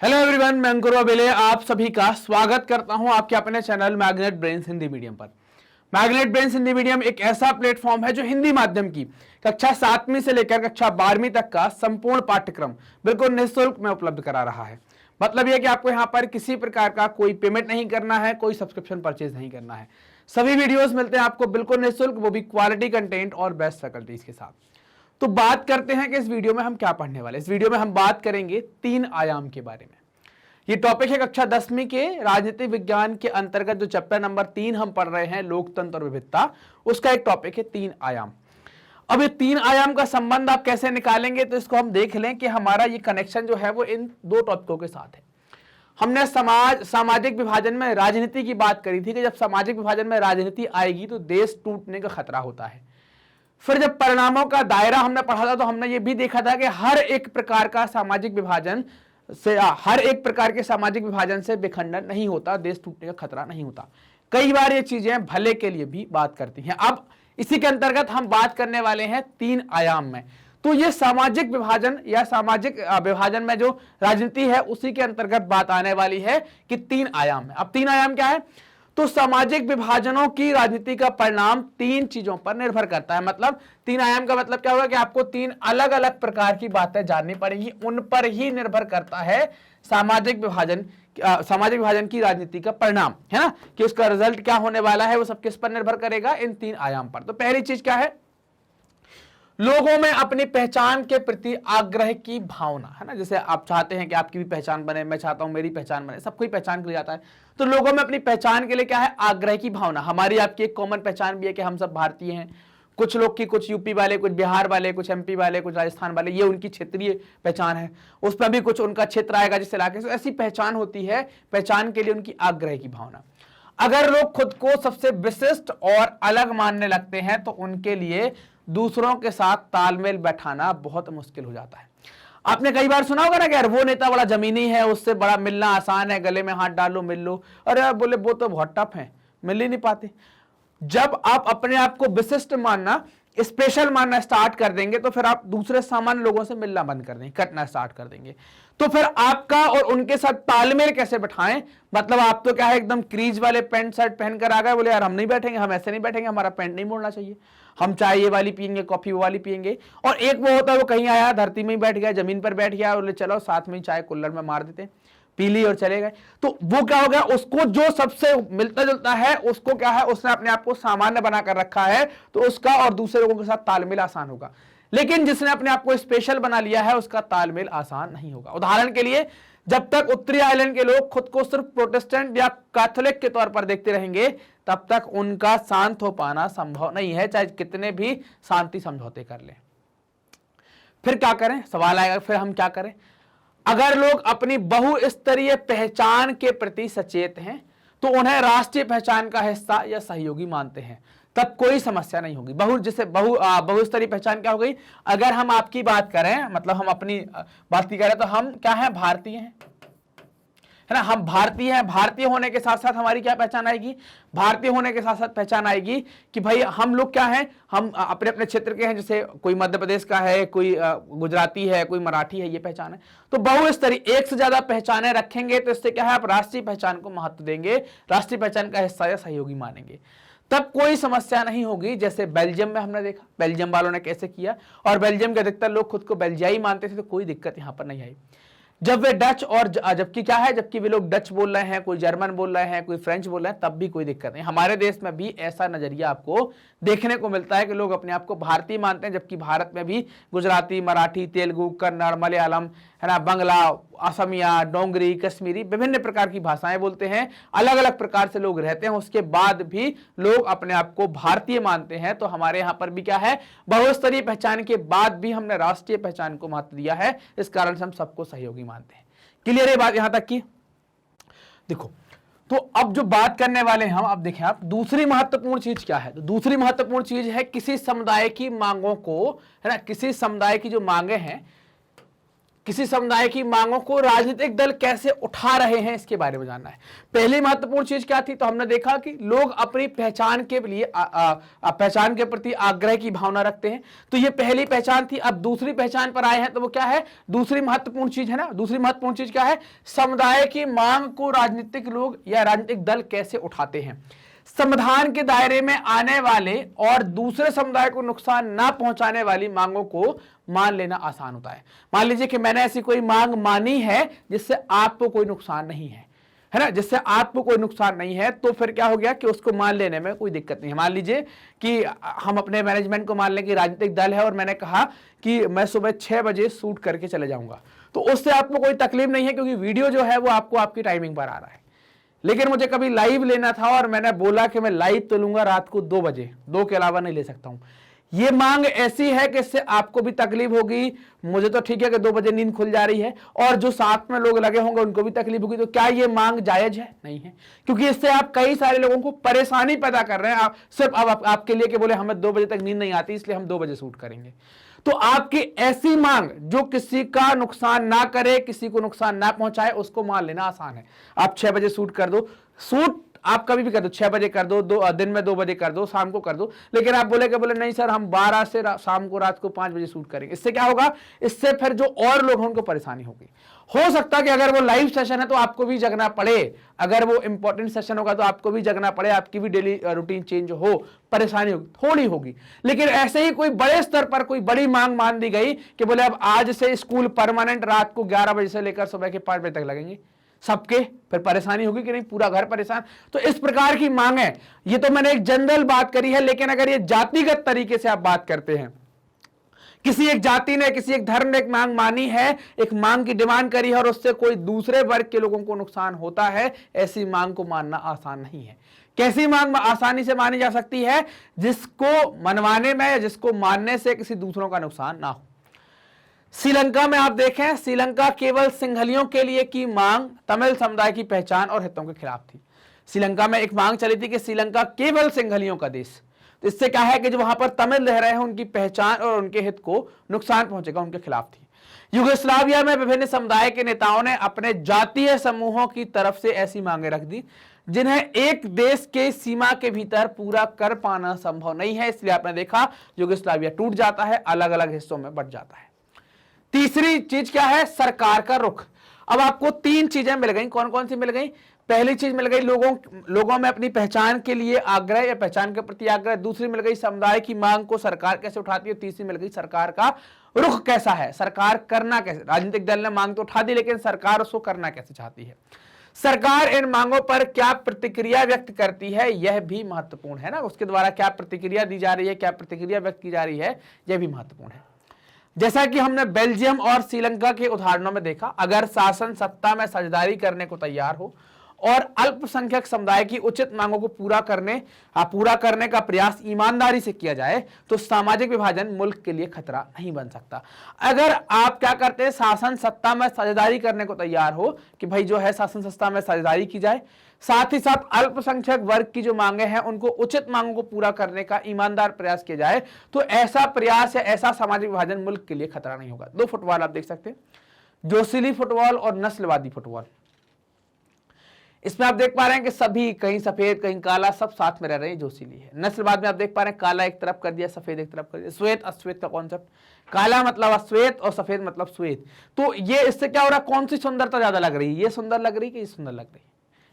Hello everyone, मैं अंकुर अबेले आप सभी का स्वागत करता हूं आपके अपने channel magnet brains Hindi medium पर। मैग्नेट ब्रेन्स हिंदी मीडियम एक ऐसा प्लेटफॉर्म है जो हिंदी माध्यम की कक्षा 7वीं से लेकर कक्षा 12वीं तक का संपूर्ण पाठ्यक्रम बिल्कुल निःशुल्क में उपलब्ध करा रहा है। मतलब यह कि आपको यहाँ पर किसी प्रकार का कोई पेमेंट नहीं करना है, कोई सब्सक्रिप्शन परचेज नहीं करना है। सभी वीडियोज मिलते हैं आपको बिल्कुल निःशुल्क, वो भी क्वालिटी कंटेंट और बेस्ट फैकल्टीज के साथ। तो बात करते हैं कि इस वीडियो में हम क्या पढ़ने वाले। इस वीडियो में हम बात करेंगे 3 आयाम के बारे में। ये टॉपिक है कक्षा 10वीं के राजनीतिक विज्ञान के अंतर्गत जो चैप्टर नंबर 3 हम पढ़ रहे हैं, लोकतंत्र और विविधता, उसका एक टॉपिक है 3 आयाम। अब ये 3 आयाम का संबंध आप कैसे निकालेंगे, तो इसको हम देख लें कि हमारा ये कनेक्शन जो है वो इन 2 टॉपिकों के साथ है। हमने सामाजिक विभाजन में राजनीति की बात करी थी कि जब सामाजिक विभाजन में राजनीति आएगी तो देश टूटने का खतरा होता है। फिर जब परिणामों का दायरा हमने पढ़ा था तो हमने ये भी देखा था कि हर एक प्रकार के सामाजिक विभाजन से विखंडन नहीं होता, देश टूटने का खतरा नहीं होता। कई बार ये चीजें भले के लिए भी बात करती हैं। अब इसी के अंतर्गत हम बात करने वाले हैं 3 आयाम में। तो ये सामाजिक विभाजन या सामाजिक विभाजन में जो राजनीति है उसी के अंतर्गत बात आने वाली है कि 3 आयाम है। अब 3 आयाम क्या है? तो सामाजिक विभाजनों की राजनीति का परिणाम 3 चीजों पर निर्भर करता है। मतलब 3 आयाम का मतलब क्या होगा कि आपको 3 अलग अलग प्रकार की बातें जाननी पड़ेंगी, उन पर ही निर्भर करता है सामाजिक विभाजन की राजनीति का परिणाम, है ना, कि उसका रिजल्ट क्या होने वाला है, वो सब किस पर निर्भर करेगा? इन 3 आयाम पर। तो पहली चीज क्या है? लोगों में अपनी पहचान के प्रति आग्रह की भावना, है ना। जैसे आप चाहते हैं कि आपकी भी पहचान बने, मैं चाहता हूं मेरी पहचान बने, सबको ही पहचान के लिए जाता है। तो लोगों में अपनी पहचान के लिए क्या है? आग्रह की भावना। हमारी आपकी एक कॉमन पहचान भी है कि हम सब भारतीय हैं। कुछ लोग की, कुछ यूपी वाले, कुछ बिहार वाले, कुछ एमपी वाले, कुछ राजस्थान वाले, ये उनकी क्षेत्रीय पहचान है। उसमें भी कुछ उनका क्षेत्र आएगा जिस इलाके से। ऐसी पहचान होती है, पहचान के लिए उनकी आग्रह की भावना। अगर लोग खुद को सबसे विशिष्ट और अलग मानने लगते हैं तो उनके लिए दूसरों के साथ तालमेल बैठाना बहुत मुश्किल हो जाता है। आपने कई बार सुना होगा ना कि यार वो नेता बड़ा जमीनी है, उससे बड़ा मिलना आसान है, गले में हाथ डालो मिल लो। अरे यार बोले वो तो बहुत टफ है, मिल ही नहीं पाते। जब आप अपने आप को विशिष्ट मानना, स्पेशल मानना स्टार्ट कर देंगे तो फिर आप दूसरे सामान्य लोगों से मिलना बंद कर देंगे, कटना स्टार्ट कर देंगे। तो फिर आपका और उनके साथ तालमेल कैसे बैठाएं? मतलब आप तो क्या है, एकदम क्रीज वाले पैंट शर्ट पहनकर आ गए, बोले यार हम नहीं बैठेंगे, हम ऐसे नहीं बैठेंगे, हमारा पैंट नहीं मोड़ना चाहिए, हम चाय ये वाली पियेंगे, कॉफी वो वाली पियेंगे। और एक वो होता है वो कहीं आया, धरती में ही बैठ गया, जमीन पर बैठ गया, बोले चलो साथ में ही चाय कुल्हड़ में मार देते, पी ली और चले गए। तो वो क्या हो गया? उसको जो सबसे मिलता जुलता है उसको क्या है, उसने अपने आप को सामान्य बनाकर रखा है, तो उसका और दूसरे लोगों के साथ तालमेल आसान होगा। लेकिन जिसने अपने आप को स्पेशल बना लिया है उसका तालमेल आसान नहीं होगा। उदाहरण के लिए, जब तक उत्तरी आयरलैंड के लोग खुद को सिर्फ प्रोटेस्टेंट या कैथोलिक के तौर पर देखते रहेंगे तब तक उनका शांत हो पाना संभव नहीं है, चाहे कितने भी शांति समझौते कर लें। फिर क्या करें? सवाल आएगा, फिर हम क्या करें? अगर लोग अपनी बहुस्तरीय पहचान के प्रति सचेत हैं तो उन्हें राष्ट्रीय पहचान का हिस्सा या सहयोगी मानते हैं, तब कोई समस्या नहीं होगी। बहुस्तरीय पहचान क्या हो गई? अगर हम आपकी बात करें, मतलब हम अपनी बात की करें तो हम क्या हैं? भारतीय हैं, है ना। हम भारतीय हैं। भारतीय होने के साथ साथ हमारी क्या पहचान आएगी? भारतीय होने के साथ साथ पहचान आएगी कि भाई हम लोग क्या हैं, हम अपने अपने क्षेत्र के हैं। जैसे कोई मध्य प्रदेश का है, कोई गुजराती है, कोई मराठी है, ये पहचान है। तो बहुस्तरीय एक से ज्यादा पहचानें रखेंगे तो इससे क्या है, आप राष्ट्रीय पहचान को महत्व देंगे, राष्ट्रीय पहचान का हिस्सा या सहयोगी मानेंगे, तब कोई समस्या नहीं होगी। जैसे बेल्जियम में हमने देखा, बेल्जियम वालों ने कैसे किया, और बेल्जियम के अधिकतर लोग खुद को बेल्जियाई मानते थे, तो कोई दिक्कत यहां पर नहीं आई। जब वे डच और जबकि क्या है, जबकि वे लोग डच बोल रहे हैं, कोई जर्मन बोल रहे हैं, कोई फ्रेंच बोल रहे हैं, तब भी कोई दिक्कत नहीं। हमारे देश में भी ऐसा नजरिया आपको देखने को मिलता है कि लोग अपने आप को भारतीय मानते हैं, जबकि भारत में भी गुजराती, मराठी, तेलुगु, कन्नड़, मलयालम, है ना, बंगला, असमिया, डोंगरी, कश्मीरी, विभिन्न प्रकार की भाषाएं बोलते हैं, अलग अलग प्रकार से लोग रहते हैं। उसके बाद भी लोग अपने आप को भारतीय मानते हैं। तो हमारे यहाँ पर भी क्या है, बहुस्तरीय पहचान के बाद भी हमने राष्ट्रीय पहचान को महत्व दिया है, इस कारण से हम सबको सहयोगी मानते हैं। क्लियर है बात यहां तक की? देखो, तो अब जो बात करने वाले हैं हम, अब देखें आप, दूसरी महत्वपूर्ण चीज क्या है? तो दूसरी महत्वपूर्ण चीज है किसी समुदाय की मांगों को, है ना, किसी समुदाय की जो मांगे हैं किसी समुदाय की मांगों को राजनीतिक दल कैसे उठा रहे हैं, इसके बारे में जानना है। पहली महत्वपूर्ण चीज क्या थी, तो हमने देखा कि लोग अपनी पहचान के लिए पहचान के प्रति आग्रह की भावना रखते हैं, तो ये पहली पहचान थी। अब दूसरी पहचान पर आए हैं, तो वो क्या है, दूसरी महत्वपूर्ण चीज है ना, दूसरी महत्वपूर्ण चीज क्या है, समुदाय की मांग को राजनीतिक लोग या राजनीतिक दल कैसे उठाते हैं। संविधान के दायरे में आने वाले और दूसरे समुदाय को नुकसान ना पहुंचाने वाली मांगों को मान लेना आसान होता है। मान लीजिए कि मैंने ऐसी कोई मांग मानी है जिससे आपको कोई नुकसान नहीं है ना, जिससे आपको कोई नुकसान नहीं है, तो फिर क्या हो गया कि उसको मान लेने में कोई दिक्कत नहीं है। मान लीजिए कि हम अपने मैनेजमेंट को मान लें कि राजनीतिक दल है और मैंने कहा कि मैं सुबह 6 बजे शूट करके चले जाऊंगा, तो उससे आपको कोई तकलीफ नहीं है, क्योंकि वीडियो जो है वो आपको आपकी टाइमिंग पर आ रहा है। लेकिन मुझे कभी लाइव लेना था और मैंने बोला कि मैं लाइव तो लूंगा रात को 2 बजे, 2 के अलावा नहीं ले सकता हूं। ये मांग ऐसी है कि इससे आपको भी तकलीफ होगी, मुझे तो ठीक है कि 2 बजे नींद खुल जा रही है, और जो साथ में लोग लगे होंगे उनको भी तकलीफ होगी। तो क्या ये मांग जायज है? नहीं है, क्योंकि इससे आप कई सारे लोगों को परेशानी पैदा कर रहे हैं। आप सिर्फ अब आपके लिए कि बोले हमें 2 बजे तक नींद नहीं आती इसलिए हम 2 बजे शूट करेंगे। तो आपकी ऐसी मांग जो किसी का नुकसान ना करे, किसी को नुकसान ना पहुंचाए, उसको मान लेना आसान है। आप 6 बजे शूट कर दो, शूट आप कभी भी कर दो, 6 बजे कर दो, दिन में 2 बजे कर दो, शाम को कर दो। लेकिन आप बोले नहीं सर हम 12 से शाम को रात को 5 बजे शूट करेंगे, इससे क्या होगा, इससे फिर जो और लोग हैं उनको परेशानी होगी। हो सकता है कि अगर वो लाइव सेशन है तो आपको भी जगना पड़े, अगर वो इंपॉर्टेंट सेशन होगा तो आपको भी जगना पड़े, आपकी भी डेली रूटीन चेंज हो, परेशानी होगी, थोड़ी होगी। लेकिन ऐसे ही कोई बड़े स्तर पर कोई बड़ी मांग मान दी गई कि बोले अब आज से स्कूल परमानेंट रात को 11 बजे से लेकर सुबह के 5 बजे तक लगेंगे सबके, फिर परेशानी होगी कि नहीं, पूरा घर परेशान। तो इस प्रकार की मांग है। ये तो मैंने एक जनरल बात करी है, लेकिन अगर ये जातिगत तरीके से आप बात करते हैं, किसी एक जाति ने, किसी एक धर्म ने एक मांग मानी है, एक मांग की डिमांड करी है और उससे कोई दूसरे वर्ग के लोगों को नुकसान होता है, ऐसी मांग को मानना आसान नहीं है। कैसी मांग आसानी से मानी जा सकती है? जिसको मनवाने में या जिसको मानने से किसी दूसरों का नुकसान ना हो। श्रीलंका में आप देखें, श्रीलंका केवल सिंहलियों के लिए की मांग तमिल समुदाय की पहचान और हितों के खिलाफ थी। श्रीलंका में एक मांग चली थी कि श्रीलंका केवल सिंहलियों का देश, तो इससे क्या है कि जो वहां पर तमिल रह रहे हैं उनकी पहचान और उनके हित को नुकसान पहुंचेगा, उनके खिलाफ थी। युगोस्लाविया में विभिन्न समुदाय के नेताओं ने अपने जातीय समूहों की तरफ से ऐसी मांगे रख दी जिन्हें एक देश के सीमा के भीतर पूरा कर पाना संभव नहीं है, इसलिए आपने देखा युगोस्लाविया टूट जाता है, अलग अलग हिस्सों में बंट जाता है। तीसरी चीज क्या है? सरकार का रुख। अब आपको 3 चीजें मिल गई, कौन कौन सी मिल गई? पहली चीज मिल गई लोगों में अपनी पहचान के लिए आग्रह या पहचान के प्रति आग्रह, दूसरी मिल गई समुदाय की मांग को सरकार कैसे उठाती है, तीसरी मिल गई सरकार का रुख कैसा है, सरकार करना कैसे। राजनीतिक दल ने मांग तो उठा दी, लेकिन सरकार उसको करना कैसे चाहती है, सरकार इन मांगों पर क्या प्रतिक्रिया व्यक्त करती है, यह भी महत्वपूर्ण है ना। उसके द्वारा क्या प्रतिक्रिया दी जा रही है, क्या प्रतिक्रिया व्यक्त की जा रही है, यह भी महत्वपूर्ण है। जैसा कि हमने बेल्जियम और श्रीलंका के उदाहरणों में देखा, अगर शासन सत्ता में साझेदारी करने को तैयार हो और अल्पसंख्यक समुदाय की उचित मांगों को पूरा करने का प्रयास ईमानदारी से किया जाए, तो सामाजिक विभाजन मुल्क के लिए खतरा नहीं बन सकता। अगर आप क्या करते हैं, शासन सत्ता में साझेदारी करने को तैयार हो कि भाई जो है शासन सत्ता में साझेदारी की जाए, साथ ही साथ अल्पसंख्यक वर्ग की जो मांगे हैं उनको उचित मांगों को पूरा करने का ईमानदार प्रयास किया जाए, तो ऐसा प्रयास या ऐसा सामाजिक विभाजन मुल्क के लिए खतरा नहीं होगा। 2 फुटबॉल आप देख सकते हैं, जोशीली फुटबॉल और नस्लवादी फुटबॉल। इसमें आप देख पा रहे हैं कि सभी, कहीं सफेद कहीं काला, सब साथ में रह रहे हैं, जोशीली है। नस्लवाद में आप देख पा रहे हैं काला एक तरफ कर दिया, सफेद एक तरफ कर दिया, श्वेत अश्वेत का कॉन्सेप्ट, काला मतलब अश्वेत और सफेद मतलब श्वेत। तो ये इससे क्या हो रहा है, कौन सी सुंदरता ज्यादा लग रही है, ये सुंदर लग रही है कि ये सुंदर लग रही है,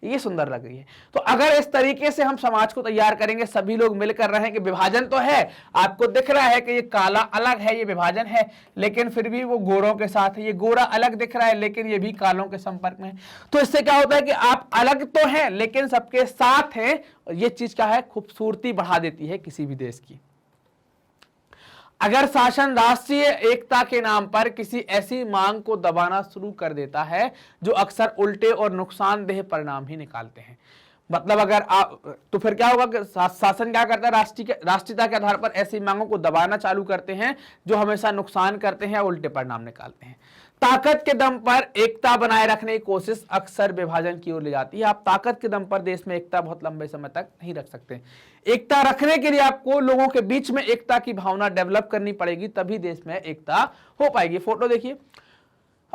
ये सुंदर लग रही है। तो अगर इस तरीके से हम समाज को तैयार करेंगे, सभी लोग मिलकर रहें कि विभाजन तो है, आपको दिख रहा है कि ये काला अलग है, ये विभाजन है, लेकिन फिर भी वो गोरों के साथ है, ये गोरा अलग दिख रहा है लेकिन ये भी कालों के संपर्क में है। तो इससे क्या होता है कि आप अलग तो हैं लेकिन सबके साथ हैं, ये चीज क्या है, खूबसूरती बढ़ा देती है किसी भी देश की। अगर शासन राष्ट्रीय एकता के नाम पर किसी ऐसी मांग को दबाना शुरू कर देता है जो अक्सर उल्टे और नुकसानदेह परिणाम ही निकालते हैं, मतलब अगर आप, तो फिर क्या होगा कि शासन क्या करता है, राष्ट्रीयता के आधार पर ऐसी मांगों को दबाना चालू करते हैं जो हमेशा नुकसान करते हैं, उल्टे परिणाम निकालते हैं। ताकत के दम पर एकता बनाए रखने की कोशिश अक्सर विभाजन की ओर ले जाती है। आप ताकत के दम पर देश में एकता बहुत लंबे समय तक नहीं रख सकते। एकता रखने के लिए आपको लोगों के बीच में एकता की भावना डेवलप करनी पड़ेगी, तभी देश में एकता हो पाएगी। फोटो देखिए,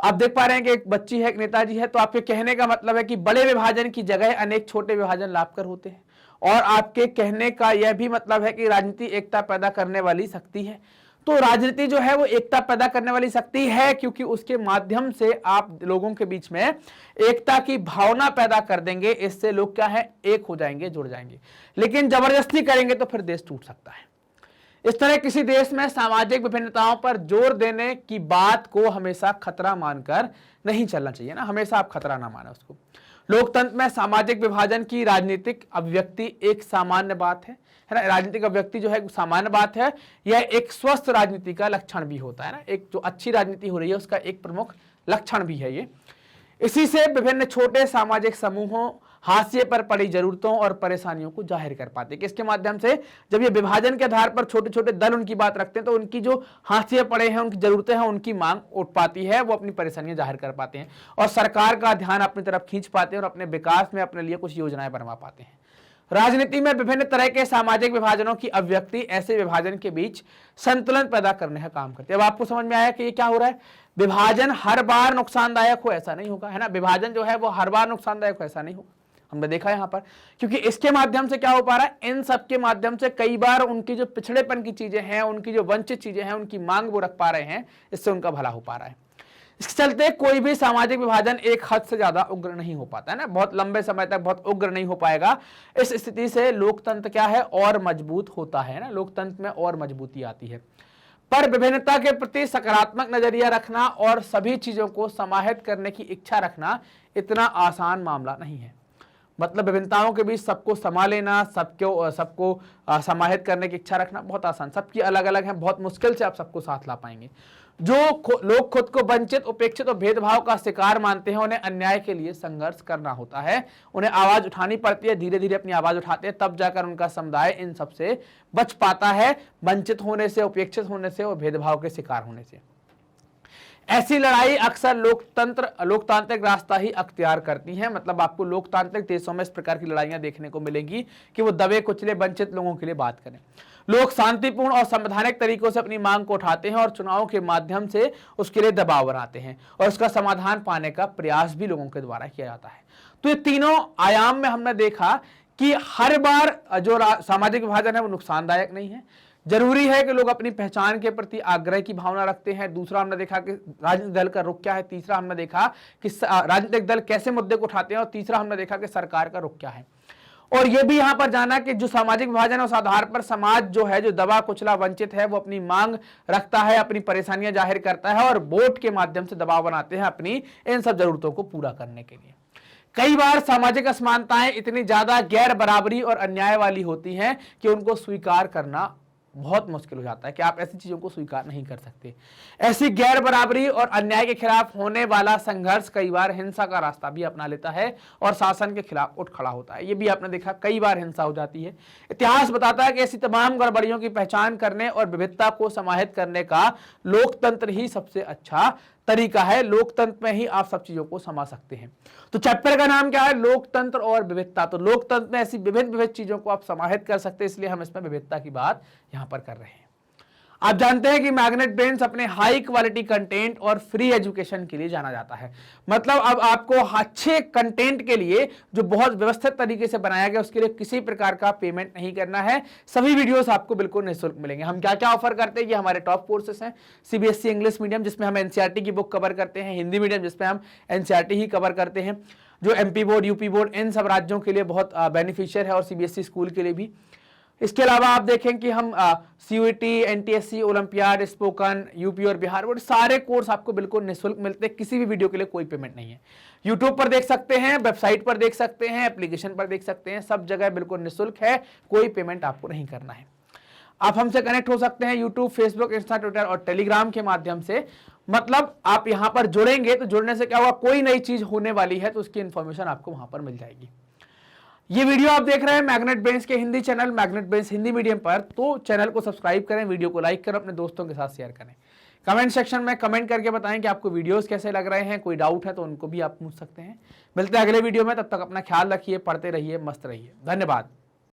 आप देख पा रहे हैं कि एक बच्ची है, एक नेताजी है, तो आपके कहने का मतलब है कि बड़े विभाजन की जगह अनेक छोटे विभाजन लाभकर होते हैं। और आपके कहने का यह भी मतलब है कि राजनीति एकता पैदा करने वाली शक्ति है। तो राजनीति जो है वो एकता पैदा करने वाली शक्ति है, क्योंकि उसके माध्यम से आप लोगों के बीच में एकता की भावना पैदा कर देंगे। इससे लोग क्या है, एक हो जाएंगे, जुड़ जाएंगे। लेकिन जबरदस्ती करेंगे तो फिर देश टूट सकता है। इस तरह किसी देश में सामाजिक विभिन्नताओं पर जोर देने की बात को हमेशा खतरा मानकर नहीं चलना चाहिए ना, हमेशा आप खतरा ना माने उसको। लोकतंत्र में सामाजिक विभाजन की राजनीतिक अभिव्यक्ति एक सामान्य बात है ना। राजनीतिक अभिव्यक्ति जो है सामान्य बात है। यह एक स्वस्थ राजनीति का लक्षण भी होता है ना, एक जो अच्छी राजनीति हो रही है उसका एक प्रमुख लक्षण भी है ये। इसी से विभिन्न छोटे सामाजिक समूहों हाशिए पर पड़ी जरूरतों और परेशानियों को जाहिर कर पाते हैं। किसके माध्यम से? जब ये विभाजन के आधार पर छोटे छोटे दल उनकी बात रखते हैं तो उनकी जो हाशिए पड़े हैं, उनकी जरूरतें हैं, उनकी मांग उठ पाती है, वो अपनी परेशानियां जाहिर कर पाते हैं और सरकार का ध्यान अपनी तरफ खींच पाते हैं और अपने विकास में अपने लिए कुछ योजनाएं बनवा पाते हैं। राजनीति में विभिन्न तरह के सामाजिक विभाजनों की अभिव्यक्ति ऐसे विभाजन के बीच संतुलन पैदा करने का काम करती है। अब आपको समझ में आया कि ये क्या हो रहा है? विभाजन हर बार नुकसानदायक हो ऐसा नहीं होगा, है ना। विभाजन जो है वो हर बार नुकसानदायक हो ऐसा नहीं होगा, हमने देखा यहां पर। क्योंकि इसके माध्यम से क्या हो पा रहा है, इन सब के माध्यम से कई बार उनकी जो पिछड़ेपन की चीजें हैं, उनकी जो वंचित चीजें हैं, उनकी मांग वो रख पा रहे हैं, इससे उनका भला हो पा रहा है। इसके चलते कोई भी सामाजिक विभाजन एक हद से ज्यादा उग्र नहीं हो पाता है ना, बहुत लंबे समय तक बहुत उग्र नहीं हो पाएगा। इस स्थिति से लोकतंत्र क्या है, और मजबूत होता है ना, लोकतंत्र में और मजबूती आती है। पर विभिन्नता के प्रति सकारात्मक नजरिया रखना और सभी चीजों को समाहित करने की इच्छा रखना इतना आसान मामला नहीं है। मतलब विभिन्नताओं के बीच सबको समा लेना, सबको समाहित करने की इच्छा रखना बहुत आसान, सबकी अलग अलग है, बहुत मुश्किल से आप सबको साथ ला पाएंगे। जो लोग खुद को वंचित, उपेक्षित और भेदभाव का शिकार मानते हैं, उन्हें अन्याय के लिए संघर्ष करना होता है, उन्हें आवाज उठानी पड़ती है, धीरे धीरे अपनी आवाज उठाते हैं, तब जाकर उनका समुदाय इन सब से बच पाता है, वंचित होने से, उपेक्षित होने से और भेदभाव के शिकार होने से। ऐसी लड़ाई अक्सर लोकतांत्रिक रास्ता ही अख्तियार करती हैं। मतलब आपको लोकतांत्रिक देशों में इस प्रकार की लड़ाइयां देखने को मिलेंगी कि वो दबे कुचले वंचित लोगों के लिए बात करें। लोग शांतिपूर्ण और संवैधानिक तरीकों से अपनी मांग को उठाते हैं और चुनाव के माध्यम से उसके लिए दबाव बनाते हैं और उसका समाधान पाने का प्रयास भी लोगों के द्वारा किया जाता है। तो ये तीनों आयाम में हमने देखा कि हर बार जो सामाजिक विभाजन है वो नुकसानदायक नहीं है। जरूरी है कि लोग अपनी पहचान के प्रति आग्रह की भावना रखते हैं। दूसरा हमने देखा कि राजनीतिक दल का रुख क्या है। तीसरा हमने देखा कि राजनीतिक दल कैसे मुद्दे को उठाते हैं और तीसरा हमने देखा कि सरकार का रुख क्या है। और यह भी यहां पर जाना कि जो सामाजिक विभाजन है उस आधार पर समाज जो है, जो दबा कुचला वंचित है, वो अपनी मांग रखता है, अपनी परेशानियां जाहिर करता है और वोट के माध्यम से दबाव बनाते हैं अपनी इन सब जरूरतों को पूरा करने के लिए। कई बार सामाजिक असमानताएं इतनी ज्यादा गैर बराबरी और अन्याय वाली होती हैं कि उनको स्वीकार करना बहुत मुश्किल हो जाता है, कि आप ऐसी चीजों को स्वीकार नहीं कर सकते। ऐसी गैर बराबरी और अन्याय के खिलाफ होने वाला संघर्ष कई बार हिंसा का रास्ता भी अपना लेता है और शासन के खिलाफ उठ खड़ा होता है। ये भी आपने देखा, कई बार हिंसा हो जाती है। इतिहास बताता है कि ऐसी तमाम गड़बड़ियों की पहचान करने और विविधता को समाहित करने का लोकतंत्र ही सबसे अच्छा तरीका है। लोकतंत्र में ही आप सब चीजों को समा सकते हैं। तो चैप्टर का नाम क्या है? लोकतंत्र और विविधता। तो लोकतंत्र में ऐसी विभिन्न चीजों को आप समाहित कर सकते हैं, इसलिए हम इसमें विविधता की बात यहां पर कर रहे हैं। आप जानते हैं कि मैग्नेट ब्रेन्स अपने हाई क्वालिटी कंटेंट और फ्री एजुकेशन के लिए जाना जाता है। मतलब अब आपको अच्छे कंटेंट के लिए जो बहुत व्यवस्थित तरीके से बनाया गया, उसके लिए किसी प्रकार का पेमेंट नहीं करना है। सभी वीडियोस आपको बिल्कुल निःशुल्क मिलेंगे। हम क्या क्या ऑफर करते हैं, ये हमारे टॉप कोर्सेस हैं। सीबीएसई इंग्लिश मीडियम जिसमें हम एनसीईआरटी की बुक कवर करते हैं, हिंदी मीडियम जिसमें हम एनसीईआरटी ही कवर करते हैं, जो एमपी बोर्ड, यूपी बोर्ड, इन सब राज्यों के लिए बहुत बेनिफिशियल है और सीबीएसई स्कूल के लिए भी। इसके अलावा आप देखें कि हम CUET, NTSC, olympiad, spoken, UP और बिहार बोर्ड, सारे कोर्स आपको बिल्कुल निःशुल्क मिलते हैं। किसी भी वीडियो के लिए कोई पेमेंट नहीं है। यूट्यूब पर देख सकते हैं, वेबसाइट पर देख सकते हैं, एप्लीकेशन पर देख सकते हैं, सब जगह बिल्कुल निःशुल्क है, कोई पेमेंट आपको नहीं करना है। आप हमसे कनेक्ट हो सकते हैं यूट्यूब, फेसबुक, इंस्टा, ट्विटर और टेलीग्राम के माध्यम से। मतलब आप यहां पर जुड़ेंगे तो जुड़ने से क्या होगा, कोई नई चीज होने वाली है तो उसकी इंफॉर्मेशन आपको वहां पर मिल जाएगी। ये वीडियो आप देख रहे हैं मैग्नेट ब्रेन्स के Hindi channel magnet brains Hindi medium पर, तो चैनल को सब्सक्राइब करें, वीडियो को लाइक करें, अपने दोस्तों के साथ शेयर करें। कमेंट सेक्शन में कमेंट करके बताएं कि आपको वीडियोस कैसे लग रहे हैं। कोई डाउट है तो उनको भी आप पूछ सकते हैं। मिलते हैं अगले वीडियो में, तब तक अपना ख्याल रखिए, पढ़ते रहिए, मस्त रहिए। धन्यवाद।